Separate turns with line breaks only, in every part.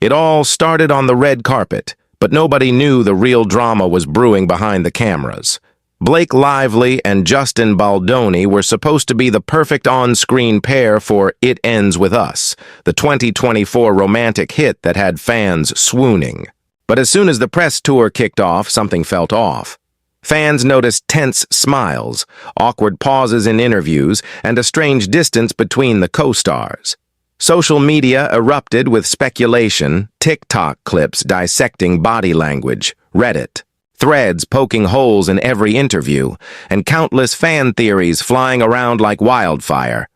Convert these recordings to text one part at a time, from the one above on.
It all started on the red carpet, but nobody knew the real drama was brewing behind the cameras. Blake Lively and Justin Baldoni were supposed to be the perfect on-screen pair for It Ends With Us, the 2024 romantic hit that had fans swooning. But as soon as the press tour kicked off, something felt off. Fans noticed tense smiles, awkward pauses in interviews, and a strange distance between the co-stars. Social media erupted with speculation, TikTok clips dissecting body language, Reddit, threads poking holes in every interview, and countless fan theories flying around like wildfire.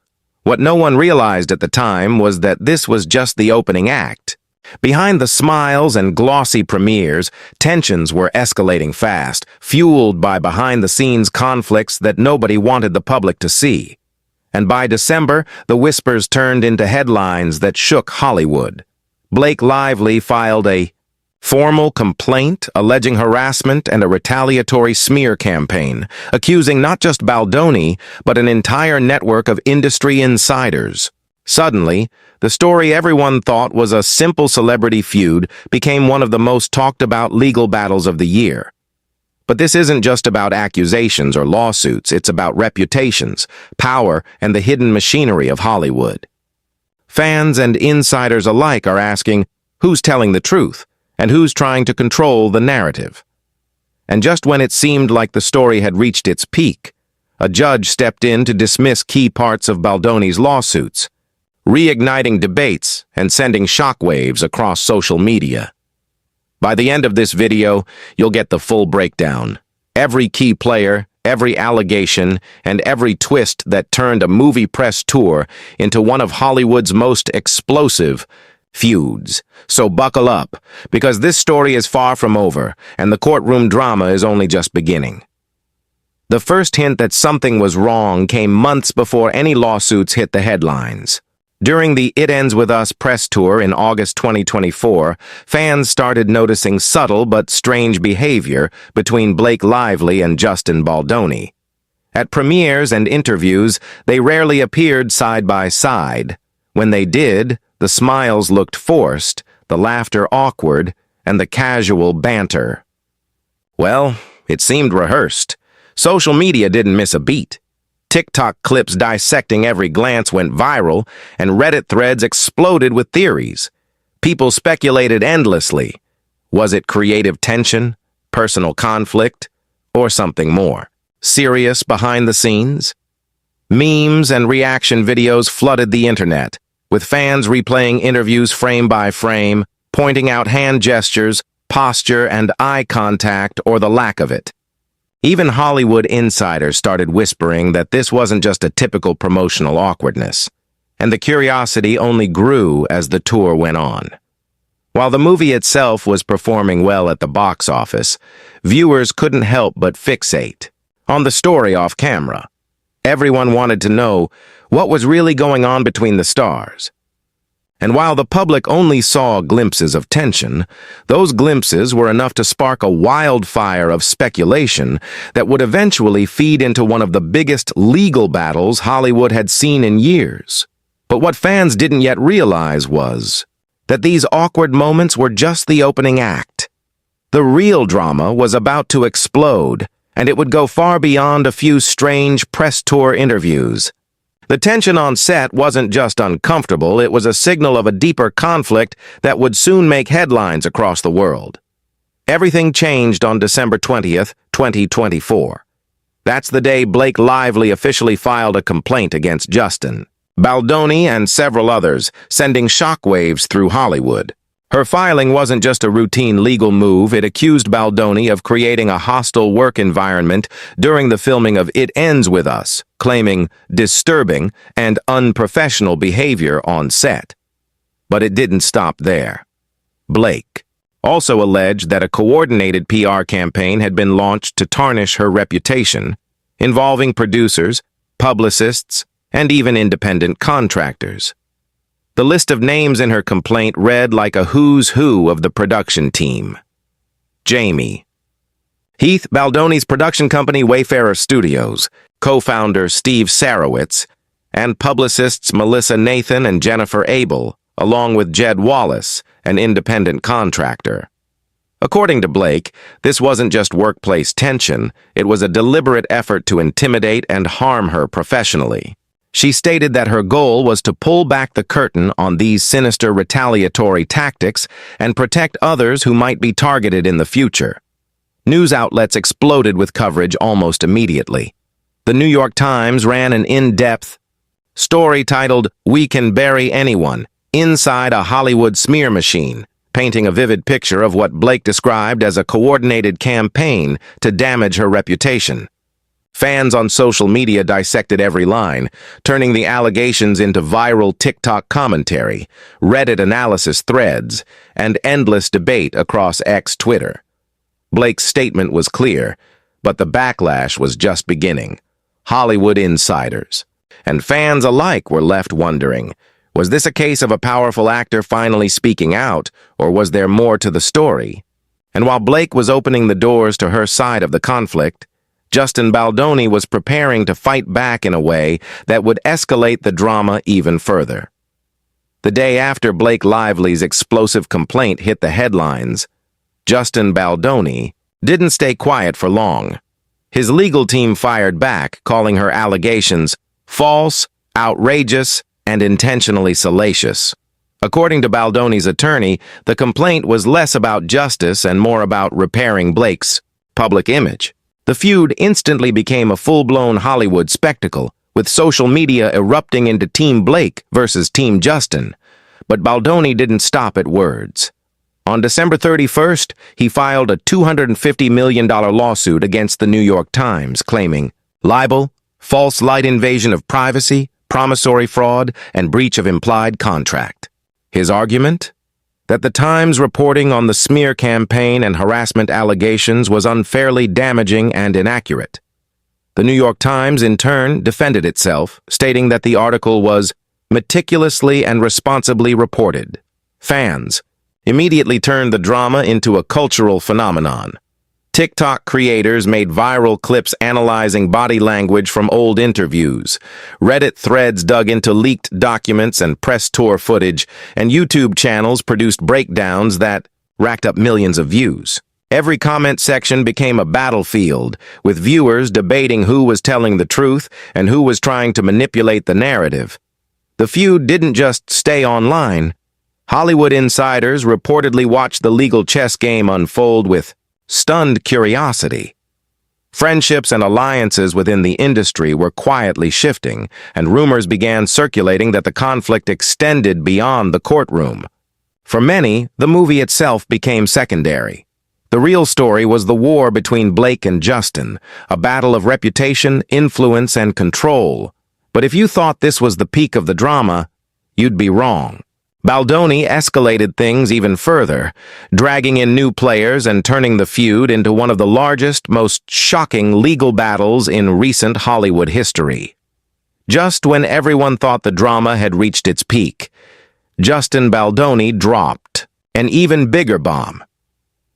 What no one realized at the time was that this was just the opening act. Behind the smiles and glossy premieres, tensions were escalating fast, fueled by behind-the-scenes conflicts that nobody wanted the public to see. And by December, the whispers turned into headlines that shook Hollywood. Blake Lively filed a formal complaint alleging harassment and a retaliatory smear campaign, accusing not just Baldoni, but an entire network of industry insiders. Suddenly, the story everyone thought was a simple celebrity feud became one of the most talked-about legal battles of the year. But this isn't just about accusations or lawsuits, it's about reputations, power, and the hidden machinery of Hollywood. Fans and insiders alike are asking, who's telling the truth, and who's trying to control the narrative? And just when it seemed like the story had reached its peak, a judge stepped in to dismiss key parts of Baldoni's lawsuits, reigniting debates and sending shockwaves across social media. By the end of this video, you'll get the full breakdown. Every key player, every allegation, and every twist that turned a movie press tour into one of Hollywood's most explosive feuds. So buckle up, because this story is far from over, and the courtroom drama is only just beginning. The first hint that something was wrong came months before any lawsuits hit the headlines. During the It Ends With Us press tour in August 2024, fans started noticing subtle but strange behavior between Blake Lively and Justin Baldoni. At premieres and interviews, they rarely appeared side by side. When they did, the smiles looked forced, the laughter awkward, and the casual banter. Well, it seemed rehearsed. Social media didn't miss a beat. TikTok clips dissecting every glance went viral, and Reddit threads exploded with theories. People speculated endlessly. Was it creative tension, personal conflict, or something more? Serious behind the scenes? Memes and reaction videos flooded the internet, with fans replaying interviews frame by frame, pointing out hand gestures, posture, and eye contact or the lack of it. Even Hollywood insiders started whispering that this wasn't just a typical promotional awkwardness, and the curiosity only grew as the tour went on. While the movie itself was performing well at the box office, viewers couldn't help but fixate on the story off camera. Everyone wanted to know what was really going on between the stars. And while the public only saw glimpses of tension, those glimpses were enough to spark a wildfire of speculation that would eventually feed into one of the biggest legal battles Hollywood had seen in years. But what fans didn't yet realize was that these awkward moments were just the opening act. The real drama was about to explode, and it would go far beyond a few strange press tour interviews. The tension on set wasn't just uncomfortable, it was a signal of a deeper conflict that would soon make headlines across the world. Everything changed on December 20th, 2024. That's the day Blake Lively officially filed a complaint against Justin Baldoni and several others, sending shockwaves through Hollywood. Her filing wasn't just a routine legal move, it accused Baldoni of creating a hostile work environment during the filming of It Ends With Us, claiming disturbing and unprofessional behavior on set. But it didn't stop there. Blake also alleged that a coordinated PR campaign had been launched to tarnish her reputation, involving producers, publicists, and even independent contractors. The list of names in her complaint read like a who's who of the production team. Jamie. Heath, Baldoni's production company Wayfarer Studios, co-founder Steve Sarowitz, and publicists Melissa Nathan and Jennifer Abel, along with Jed Wallace, an independent contractor. According to Blake, this wasn't just workplace tension, it was a deliberate effort to intimidate and harm her professionally. She stated that her goal was to pull back the curtain on these sinister retaliatory tactics and protect others who might be targeted in the future. News outlets exploded with coverage almost immediately. The New York Times ran an in-depth story titled, "We Can Bury Anyone, Inside a Hollywood Smear Machine," painting a vivid picture of what Blake described as a coordinated campaign to damage her reputation. Fans on social media dissected every line, turning the allegations into viral TikTok commentary, Reddit analysis threads, and endless debate across Twitter. Blake's statement was clear, but the backlash was just beginning. Hollywood insiders and fans alike were left wondering, was this a case of a powerful actor finally speaking out, or was there more to the story? And while Blake was opening the doors to her side of the conflict, Justin Baldoni was preparing to fight back in a way that would escalate the drama even further. The day after Blake Lively's explosive complaint hit the headlines, Justin Baldoni didn't stay quiet for long. His legal team fired back, calling her allegations false, outrageous, and intentionally salacious. According to Baldoni's attorney, the complaint was less about justice and more about repairing Blake's public image. The feud instantly became a full-blown Hollywood spectacle, with social media erupting into Team Blake versus Team Justin. But Baldoni didn't stop at words. On December 31st, he filed a $250 million lawsuit against the New York Times, claiming libel, false light invasion of privacy, promissory fraud, and breach of implied contract. His argument? That the Times reporting on the smear campaign and harassment allegations was unfairly damaging and inaccurate. The New York Times, in turn, defended itself, stating that the article was meticulously and responsibly reported. Fans immediately turned the drama into a cultural phenomenon. TikTok creators made viral clips analyzing body language from old interviews. Reddit threads dug into leaked documents and press tour footage, and YouTube channels produced breakdowns that racked up millions of views. Every comment section became a battlefield, with viewers debating who was telling the truth and who was trying to manipulate the narrative. The feud didn't just stay online. Hollywood insiders reportedly watched the legal chess game unfold with stunned curiosity. Friendships and alliances within the industry were quietly shifting, and rumors began circulating that the conflict extended beyond the courtroom. For many, the movie itself became secondary. The real story was the war between Blake and Justin, a battle of reputation, influence, and control. But if you thought this was the peak of the drama, you'd be wrong. Baldoni escalated things even further, dragging in new players and turning the feud into one of the largest, most shocking legal battles in recent Hollywood history. Just when everyone thought the drama had reached its peak, Justin Baldoni dropped an even bigger bomb.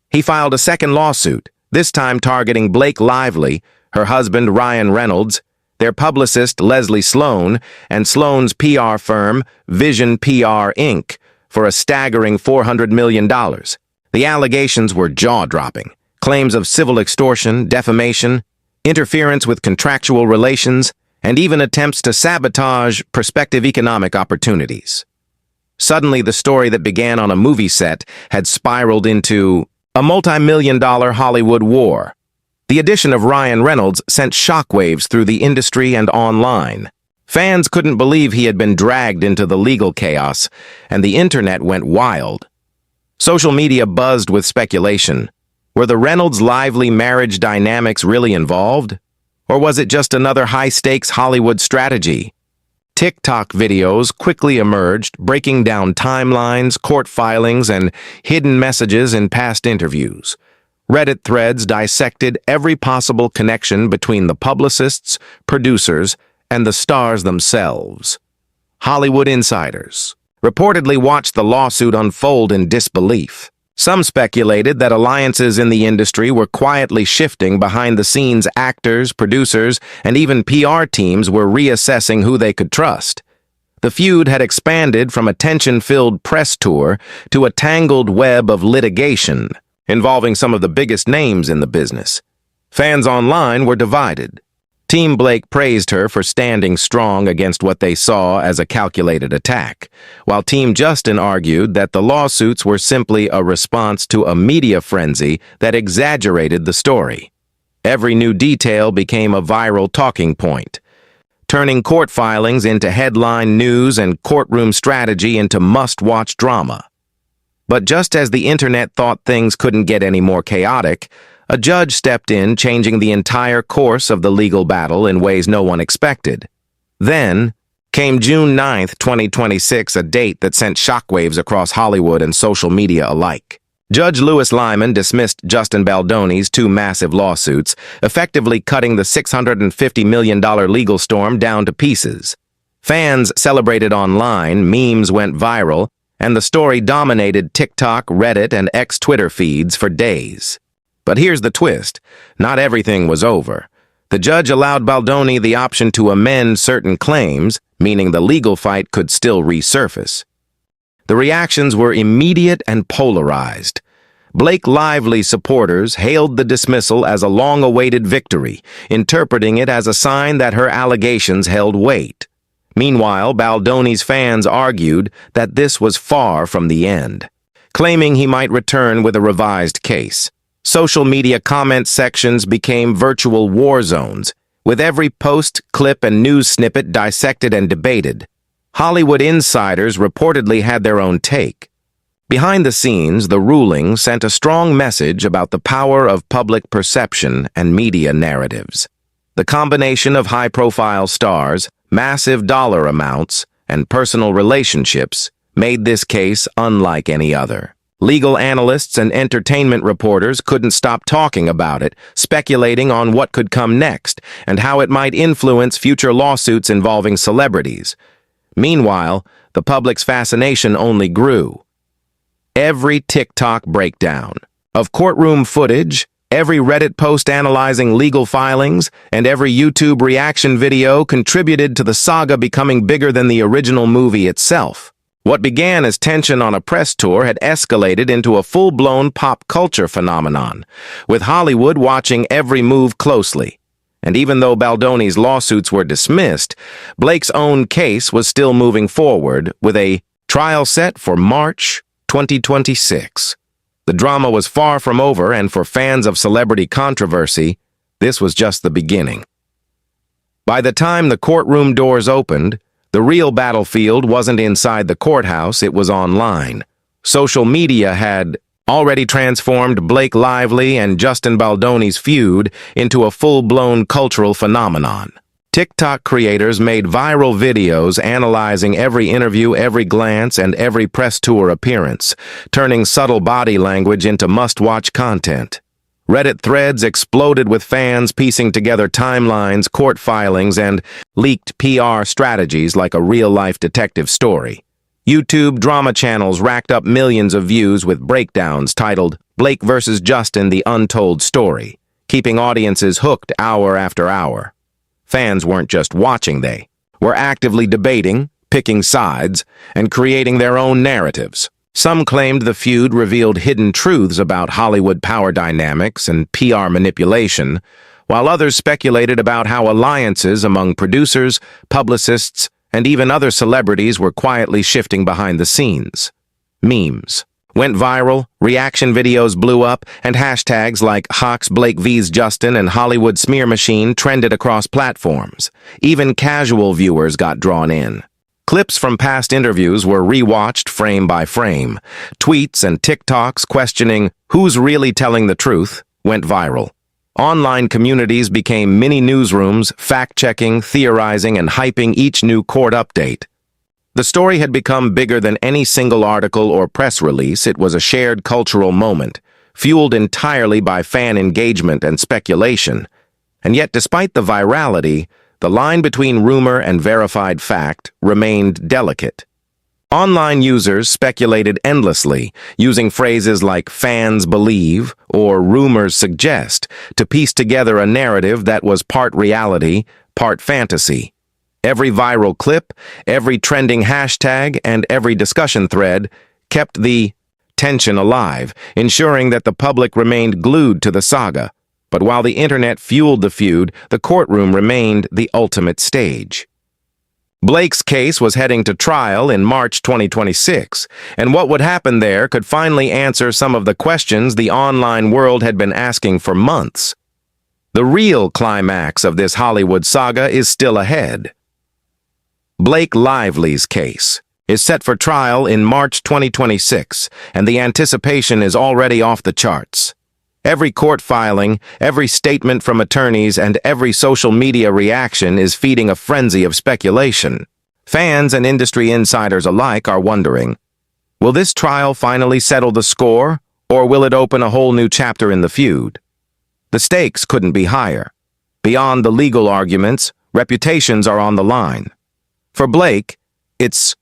He filed a second lawsuit, this time targeting Blake Lively, her husband Ryan Reynolds, their publicist Leslie Sloan, and Sloan's PR firm Vision PR Inc. for a staggering $400 million. The allegations were jaw-dropping. Claims of civil extortion, defamation, interference with contractual relations, and even attempts to sabotage prospective economic opportunities. Suddenly, the story that began on a movie set had spiraled into a multi-million-dollar Hollywood war. The addition of Ryan Reynolds sent shockwaves through the industry and online. Fans couldn't believe he had been dragged into the legal chaos, and the internet went wild. Social media buzzed with speculation. Were the Reynolds-Lively marriage dynamics really involved? Or was it just another high-stakes Hollywood strategy? TikTok videos quickly emerged, breaking down timelines, court filings, and hidden messages in past interviews. Reddit threads dissected every possible connection between the publicists, producers, and the stars themselves. Hollywood insiders reportedly watched the lawsuit unfold in disbelief. Some speculated that alliances in the industry were quietly shifting behind the scenes. Actors, producers, and even PR teams were reassessing who they could trust. The The feud had expanded from a tension-filled press tour to a tangled web of litigation, involving some of the biggest names in the business. Fans online were divided. Team Blake praised her for standing strong against what they saw as a calculated attack, while Team Justin argued that the lawsuits were simply a response to a media frenzy that exaggerated the story. Every new detail became a viral talking point, turning court filings into headline news and courtroom strategy into must-watch drama. But just as the internet thought things couldn't get any more chaotic, a judge stepped in, changing the entire course of the legal battle in ways no one expected. Then came June 9, 2026, a date that sent shockwaves across Hollywood and social media alike. Judge Louis Lyman dismissed Justin Baldoni's two massive lawsuits, effectively cutting the $650 million legal storm down to pieces. Fans celebrated online, memes went viral, and the story dominated TikTok, Reddit, and X-Twitter feeds for days. But here's the twist. Not everything was over. The judge allowed Baldoni the option to amend certain claims, meaning the legal fight could still resurface. The reactions were immediate and polarized. Blake Lively supporters hailed the dismissal as a long-awaited victory, interpreting it as a sign that her allegations held weight. Meanwhile, Baldoni's fans argued that this was far from the end, claiming he might return with a revised case. Social media comment sections became virtual war zones, with every post, clip, and news snippet dissected and debated. Hollywood insiders reportedly had their own take. Behind the scenes, the ruling sent a strong message about the power of public perception and media narratives. The combination of high-profile stars, massive dollar amounts, and personal relationships made this case unlike any other. Legal analysts and entertainment reporters couldn't stop talking about it, speculating on what could come next and how it might influence future lawsuits involving celebrities. Meanwhile, the public's fascination only grew. Every TikTok breakdown of courtroom footage, every Reddit post analyzing legal filings, and every YouTube reaction video contributed to the saga becoming bigger than the original movie itself. What began as tension on a press tour had escalated into a full-blown pop culture phenomenon, with Hollywood watching every move closely. And even though Baldoni's lawsuits were dismissed, Blake's own case was still moving forward, with a trial set for March 2026. The drama was far from over, and for fans of celebrity controversy, this was just the beginning. By the time the courtroom doors opened, the real battlefield wasn't inside the courthouse, it was online. Social media had already transformed Blake Lively and Justin Baldoni's feud into a full-blown cultural phenomenon. TikTok creators made viral videos analyzing every interview, every glance, and every press tour appearance, turning subtle body language into must-watch content. Reddit threads exploded with fans piecing together timelines, court filings, and leaked PR strategies like a real-life detective story. YouTube drama channels racked up millions of views with breakdowns titled Blake vs. Justin: The Untold Story, keeping audiences hooked hour after hour. Fans weren't just watching, they were actively debating, picking sides, and creating their own narratives. Some claimed the feud revealed hidden truths about Hollywood power dynamics and PR manipulation, while others speculated about how alliances among producers, publicists, and even other celebrities were quietly shifting behind the scenes. Memes went viral, reaction videos blew up, and hashtags like Hawks Blake vs. Justin and Hollywood Smear Machine trended across platforms. Even casual viewers got drawn in. Clips from past interviews were rewatched frame by frame. Tweets and TikToks questioning who's really telling the truth went viral. Online communities became mini newsrooms, fact-checking, theorizing, and hyping each new court update. The story had become bigger than any single article or press release. It was a shared cultural moment, fueled entirely by fan engagement and speculation. And yet, despite the virality, the line between rumor and verified fact remained delicate. Online users speculated endlessly, using phrases like "fans believe" or "rumors suggest" to piece together a narrative that was part reality, part fantasy. Every viral clip, every trending hashtag, and every discussion thread kept the tension alive, ensuring that the public remained glued to the saga. But while the internet fueled the feud, the courtroom remained the ultimate stage. Blake's case was heading to trial in March 2026, and what would happen there could finally answer some of the questions the online world had been asking for months. The real climax of this Hollywood saga is still ahead. Blake Lively's case is set for trial in March 2026, and the anticipation is already off the charts. Every court filing, every statement from attorneys, and every social media reaction is feeding a frenzy of speculation. Fans and industry insiders alike are wondering, will this trial finally settle the score, or will it open a whole new chapter in the feud? The stakes couldn't be higher. Beyond the legal arguments, reputations are on the line. For Blake, it's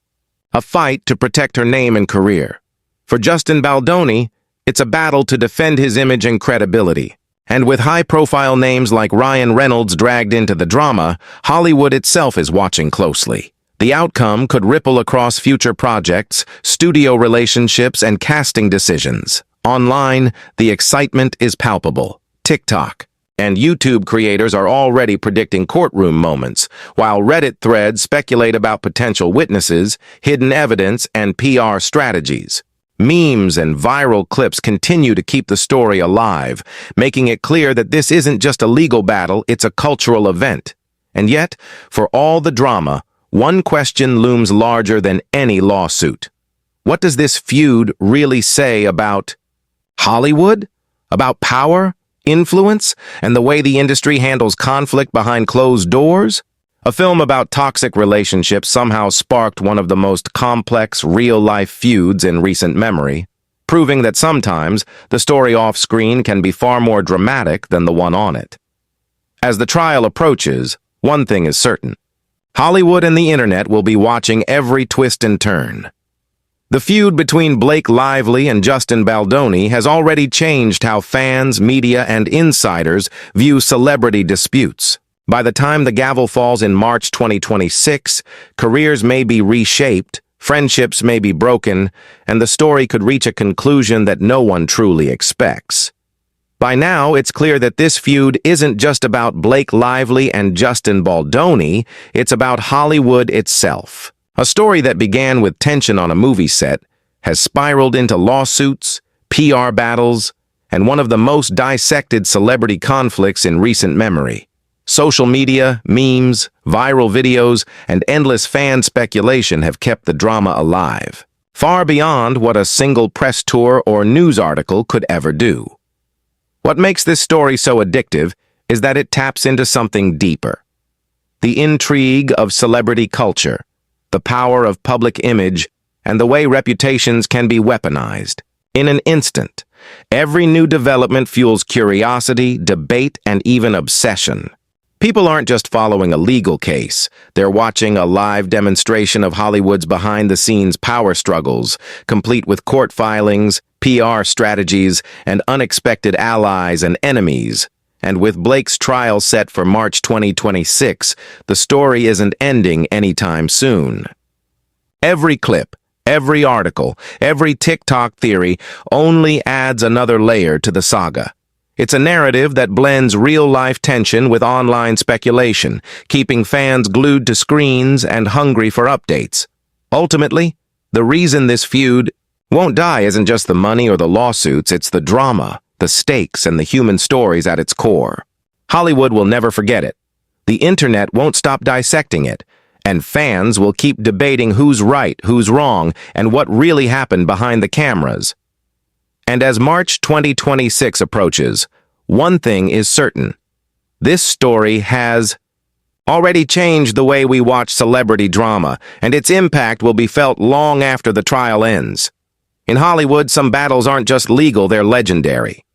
a fight to protect her name and career. For Justin Baldoni, it's a battle to defend his image and credibility. And with high-profile names like Ryan Reynolds dragged into the drama, Hollywood itself is watching closely. The outcome could ripple across future projects, studio relationships, and casting decisions. Online, the excitement is palpable. TikTok and YouTube creators are already predicting courtroom moments, while Reddit threads speculate about potential witnesses, hidden evidence, and PR strategies. Memes and viral clips continue to keep the story alive, making it clear that this isn't just a legal battle, it's a cultural event. And yet, for all the drama, one question looms larger than any lawsuit. What does this feud really say about Hollywood? About power, influence, and the way the industry handles conflict behind closed doors? A film about toxic relationships somehow sparked one of the most complex, real-life feuds in recent memory, proving that sometimes the story off-screen can be far more dramatic than the one on it. As the trial approaches, one thing is certain. Hollywood and the internet will be watching every twist and turn. The feud between Blake Lively and Justin Baldoni has already changed how fans, media, and insiders view celebrity disputes. By the time the gavel falls in March 2026, careers may be reshaped, friendships may be broken, and the story could reach a conclusion that no one truly expects. By now, it's clear that this feud isn't just about Blake Lively and Justin Baldoni, it's about Hollywood itself. A story that began with tension on a movie set has spiraled into lawsuits, PR battles, and one of the most dissected celebrity conflicts in recent memory. Social media, memes, viral videos, and endless fan speculation have kept the drama alive, far beyond what a single press tour or news article could ever do. What makes this story so addictive is that it taps into something deeper. The intrigue of celebrity culture, the power of public image, and the way reputations can be weaponized. In an instant, every new development fuels curiosity, debate, and even obsession. People aren't just following a legal case, they're watching a live demonstration of Hollywood's behind-the-scenes power struggles, complete with court filings, PR strategies, and unexpected allies and enemies. And with Blake's trial set for March 2026, the story isn't ending anytime soon. Every clip, every article, every TikTok theory only adds another layer to the saga. It's a narrative that blends real-life tension with online speculation, keeping fans glued to screens and hungry for updates. Ultimately, the reason this feud won't die isn't just the money or the lawsuits, it's the drama, the stakes, and the human stories at its core. Hollywood will never forget it. The internet won't stop dissecting it, and fans will keep debating who's right, who's wrong, and what really happened behind the cameras. And as March 2026 approaches, one thing is certain. This story has already changed the way we watch celebrity drama, and its impact will be felt long after the trial ends. In Hollywood, some battles aren't just legal, they're legendary.